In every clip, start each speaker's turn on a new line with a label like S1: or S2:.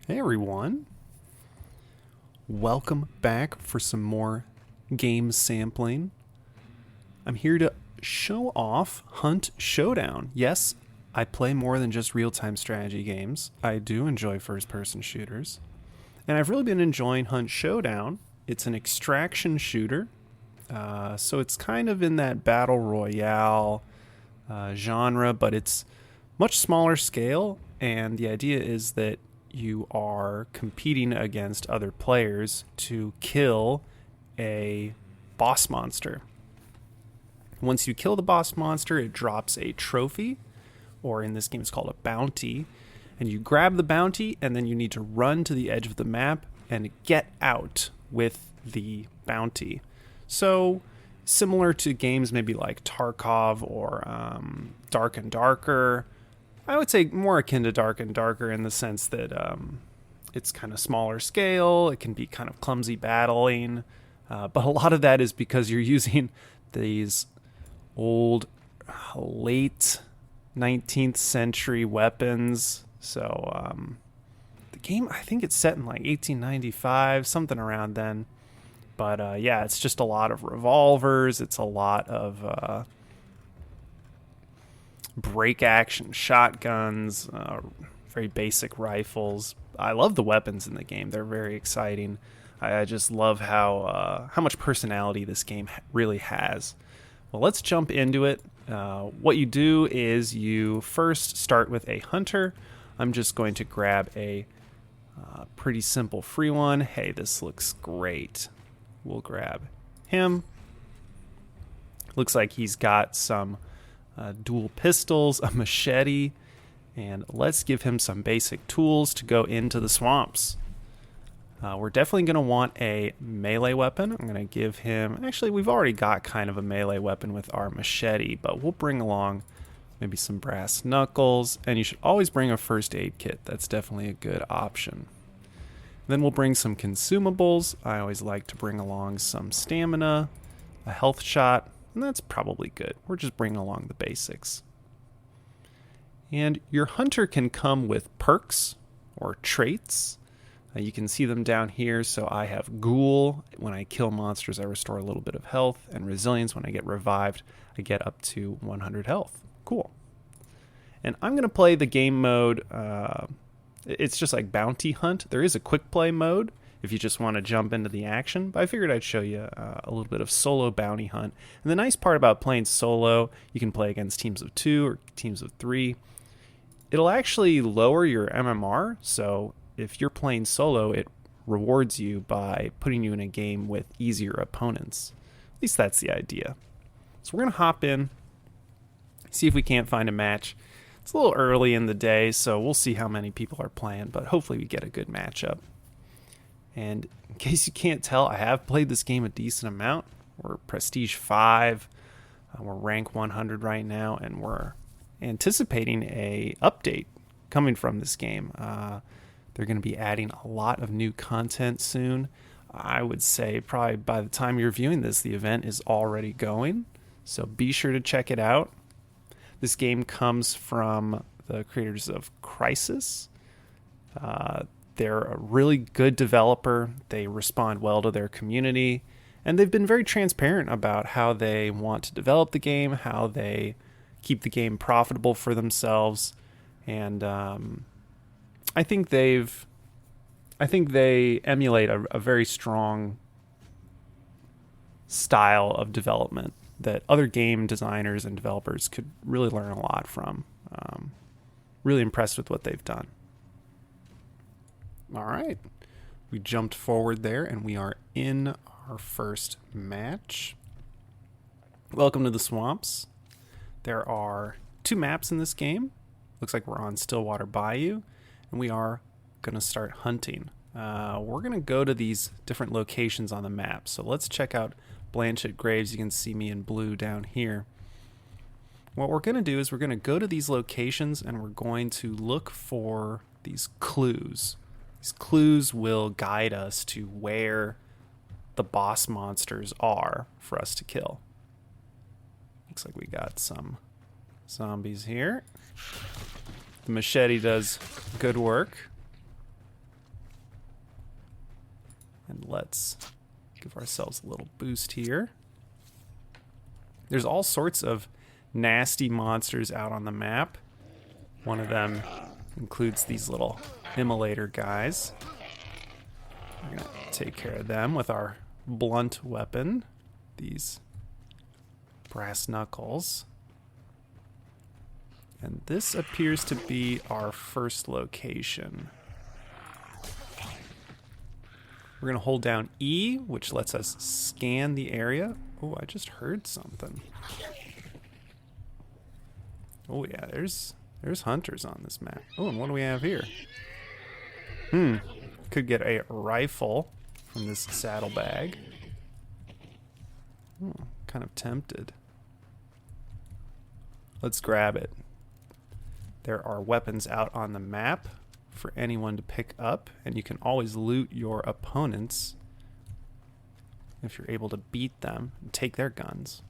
S1: Hey everyone, welcome back for some more game sampling. I'm here to show off Hunt Showdown. Yes, I play more than just real-time strategy games. I do enjoy first-person shooters. And I've really been enjoying Hunt Showdown. It's an extraction shooter, so it's kind of in that battle royale genre, but it's much smaller scale, and the idea is that you are competing against other players to kill a boss monster. Once you kill the boss monster, it drops a trophy, or in this game it's called a bounty, and you grab the bounty and then you need to run to the edge of the map and get out with the bounty. So similar to games maybe like Tarkov or Dark and Darker. I would say more akin to Dark and Darker in the sense that it's kind of smaller scale. It can be kind of clumsy battling. But a lot of that is because you're using these old, late 19th century weapons. So the game, I think it's set in like 1895, something around then. But yeah, it's just a lot of revolvers. It's a lot of break action shotguns, very basic rifles. I love the weapons in the game. They're very exciting. I just love how much personality this game really has. Well, let's jump into it. What you do is you first start with a hunter. I'm just going to grab a pretty simple free one. Hey, this looks great. We'll grab him. Looks like he's got some dual pistols, a machete, and let's give him some basic tools to go into the swamps. We're definitely going to want a melee weapon. I'm going to give him... Actually, we've already got kind of a melee weapon with our machete, but we'll bring along maybe some brass knuckles, and you should always bring a first aid kit. That's definitely a good option. Then we'll bring some consumables. I always like to bring along some stamina, a health shot, and that's probably good. We're just bringing along the basics. And your hunter can come with perks or traits. You can see them down here. So I have Ghoul. When I kill monsters, I restore a little bit of health. And Resilience, when I get revived, I get up to 100 health. Cool. And I'm going to play the game mode. It's just like Bounty Hunt. There is a quick play mode if you just want to jump into the action. But I figured I'd show you a little bit of solo bounty hunt. And the nice part about playing solo, you can play against teams of 2 or teams of 3. It'll actually lower your MMR. So if you're playing solo, it rewards you by putting you in a game with easier opponents. At least that's the idea. So we're going to hop in, see if we can't find a match. It's a little early in the day, so we'll see how many people are playing, but hopefully we get a good matchup. And in case you can't tell, I have played this game a decent amount. We're Prestige 5. We're rank 100 right now, and we're anticipating a update coming from this game. They're going to be adding a lot of new content soon. I would say probably by the time you're viewing this, the event is already going. So be sure to check it out. This game comes from the creators of Crysis. They're a really good developer. They respond well to their community, and they've been very transparent about how they want to develop the game, how they keep the game profitable for themselves, and I think they emulate a very strong style of development that other game designers and developers could really learn a lot from. Really impressed with what they've done. All right, we jumped forward there, and we are in our first match. Welcome to the Swamps. There are 2 maps in this game. Looks like we're on Stillwater Bayou, and we are going to start hunting. We're going to go to these different locations on the map. So let's check out Blanchett Graves. You can see me in blue down here. What we're going to do is we're going to go to these locations, and we're going to look for these clues. These clues will guide us to where the boss monsters are for us to kill. Looks like we got some zombies here. The machete does good work. And let's give ourselves a little boost here. There's all sorts of nasty monsters out on the map. One of them includes these little immolator guys. We're going to take care of them with our blunt weapon, these brass knuckles. And this appears to be our first location. We're going to hold down E, which lets us scan the area. Oh, I just heard something. Oh yeah, there's hunters on this map. Oh, and what do we have here? Could get a rifle from this saddlebag. Kind of tempted. Let's grab it. There are weapons out on the map for anyone to pick up, and you can always loot your opponents if you're able to beat them and take their guns.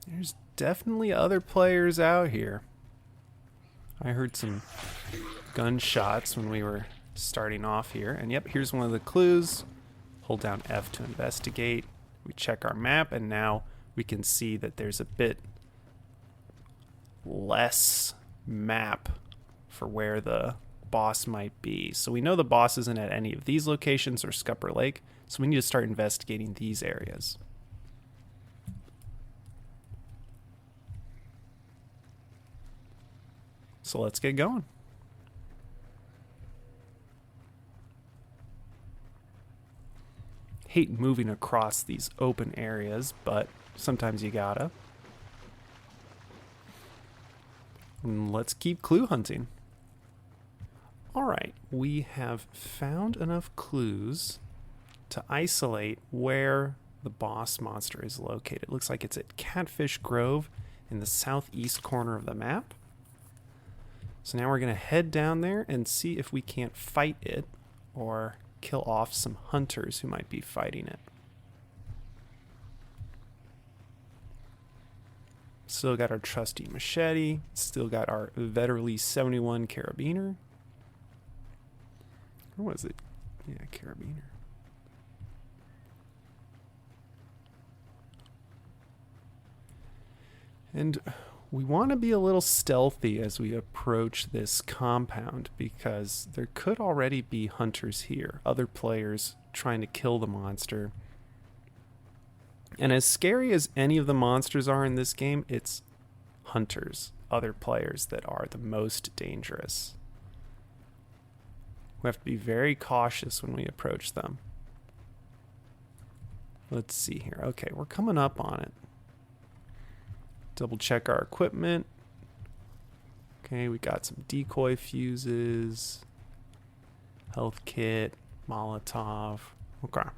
S1: There's definitely other players out here. I heard some gunshots when we were starting off here. And yep, here's one of the clues. Hold down F to investigate. We check our map, and now we can see that there's a bit less map for where the boss might be. So we know the boss isn't at any of these locations or Scupper Lake, so we need to start investigating these areas. So let's get going. Hate moving across these open areas, but sometimes you gotta. And let's keep clue hunting. Alright, we have found enough clues to isolate where the boss monster is located. It looks like it's at Catfish Grove in the southeast corner of the map. So now we're going to head down there and see if we can't fight it or kill off some hunters who might be fighting it. Still got our trusty machete. Still got our Vetterli 71 carabiner. Or was it? Yeah, carabiner. And we want to be a little stealthy as we approach this compound because there could already be hunters here, other players trying to kill the monster. And as scary as any of the monsters are in this game, it's hunters, other players, that are the most dangerous. We have to be very cautious when we approach them. Let's see here. Okay, we're coming up on it. Double check our equipment. Okay, we got some decoy fuses, health kit, Molotov. Okay.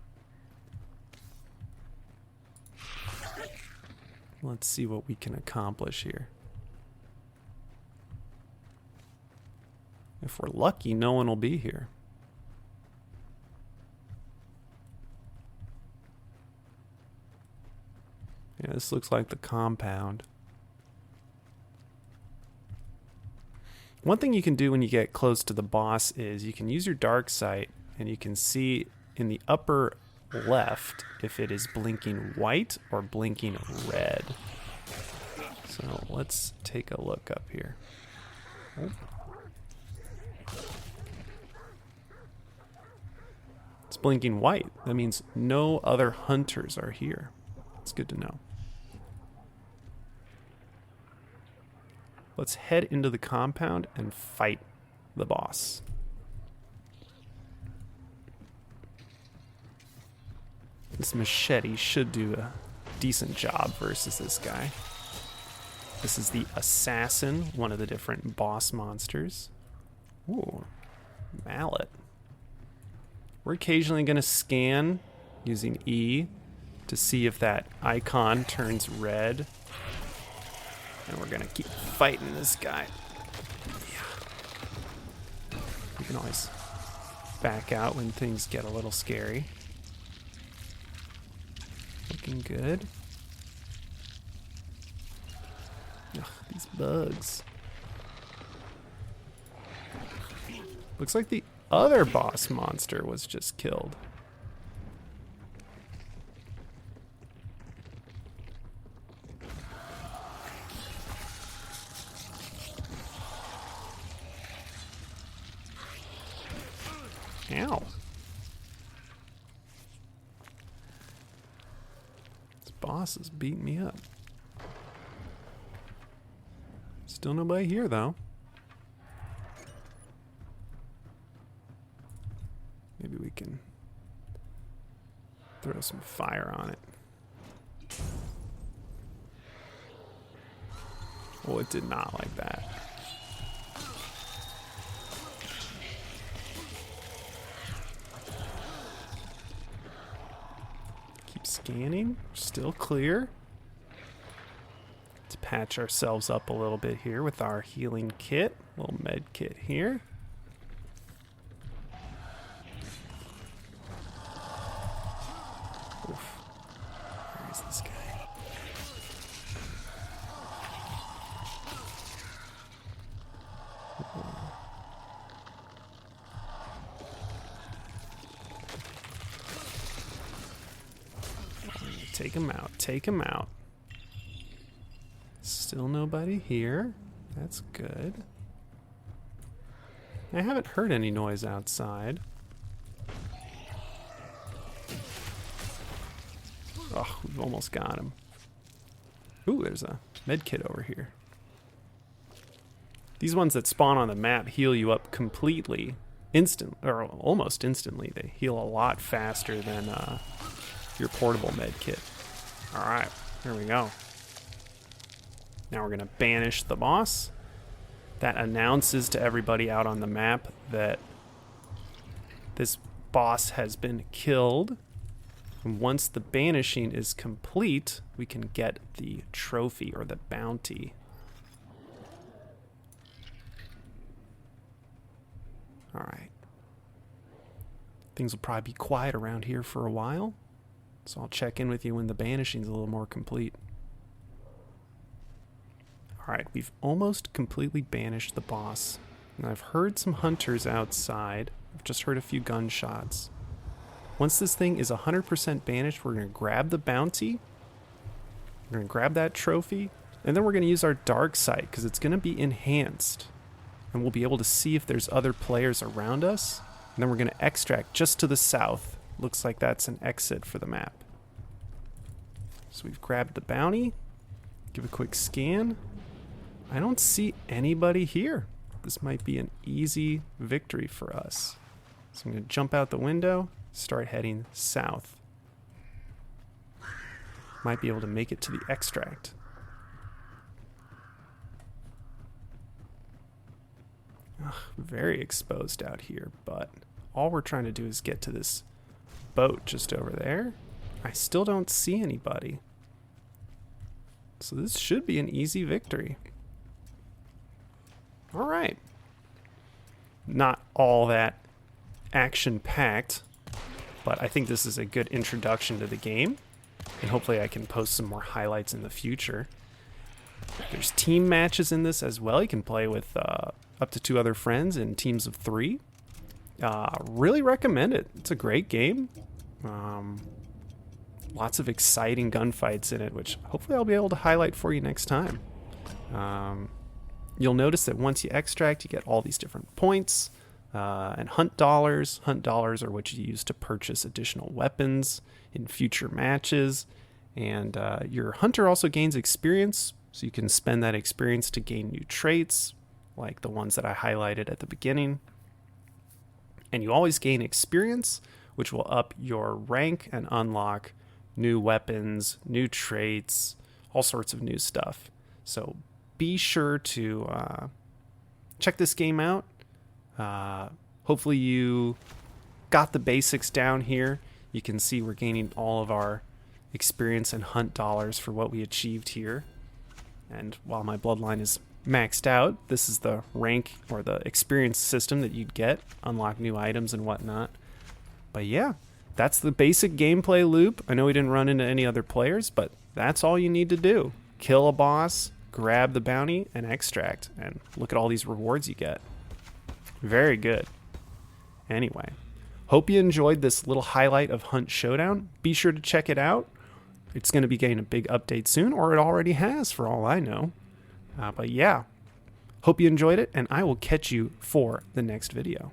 S1: Let's see what we can accomplish here. If we're lucky, no one will be here. Yeah, this looks like the compound. One thing you can do when you get close to the boss is you can use your dark sight and you can see in the upper left if it is blinking white or blinking red. So let's take a look up here. Oh. It's blinking white. That means no other hunters are here. It's good to know. Let's head into the compound and fight the boss. This machete should do a decent job versus this guy. This is the assassin, one of the different boss monsters. Ooh, mallet. We're occasionally going to scan using E to see if that icon turns red. And we're going to keep fighting this guy. Yeah. You can always back out when things get a little scary. Looking good. Ugh, these bugs. Looks like the other boss monster was just killed. Ow. This boss is beating me up. Still nobody here, though. Maybe we can throw some fire on it. Well, it did not like that. Keep scanning. Still clear. Let's patch ourselves up a little bit here with our healing kit. Little med kit here. Oof. Where is this guy? Take him out. Take him out. Still nobody here. That's good. I haven't heard any noise outside. Oh, we've almost got him. Ooh, there's a med kit over here. These ones that spawn on the map heal you up completely, or almost instantly. They heal a lot faster than your portable med kit. All right, here we go. Now we're gonna banish the boss. That announces to everybody out on the map that this boss has been killed. And once the banishing is complete, we can get the trophy or the bounty. All right. Things will probably be quiet around here for a while. So I'll check in with you when the banishing's a little more complete. Alright, we've almost completely banished the boss. And I've heard some hunters outside. I've just heard a few gunshots. Once this thing is 100% banished, we're going to grab the bounty. We're going to grab that trophy. And then we're going to use our dark sight because it's going to be enhanced. And we'll be able to see if there's other players around us. And then we're going to extract just to the south. Looks like that's an exit for the map. So we've grabbed the bounty. Give a quick scan. I don't see anybody here. This might be an easy victory for us. So I'm going to jump out the window, start heading south. Might be able to make it to the extract. Ugh, very exposed out here, but all we're trying to do is get to this boat just over there. I still don't see anybody. So this should be an easy victory. All right. Not all that action-packed, but I think this is a good introduction to the game, and hopefully I can post some more highlights in the future. There's team matches in this as well. You can play with up to 2 other friends in teams of 3. Really recommend it. It's a great game. Lots of exciting gunfights in it, which hopefully I'll be able to highlight for you next time. You'll notice that once you extract, you get all these different points and hunt dollars. Hunt dollars are what you use to purchase additional weapons in future matches. And your hunter also gains experience, so you can spend that experience to gain new traits, like the ones that I highlighted at the beginning. And you always gain experience, which will up your rank and unlock new weapons, new traits, all sorts of new stuff. So be sure to check this game out. Hopefully you got the basics down here. You can see we're gaining all of our experience and hunt dollars for what we achieved here. And while my bloodline is maxed out, this is the rank or the experience system that you'd get, unlock new items and whatnot. But yeah, that's the basic gameplay loop. I know we didn't run into any other players, but that's all you need to do. Kill a boss, grab the bounty, and extract. And look at all these rewards you get. Very good. Anyway, hope you enjoyed this little highlight of Hunt Showdown. Be sure to check it out. It's going to be getting a big update soon, or it already has for all I know. But yeah, hope you enjoyed it, and I will catch you for the next video.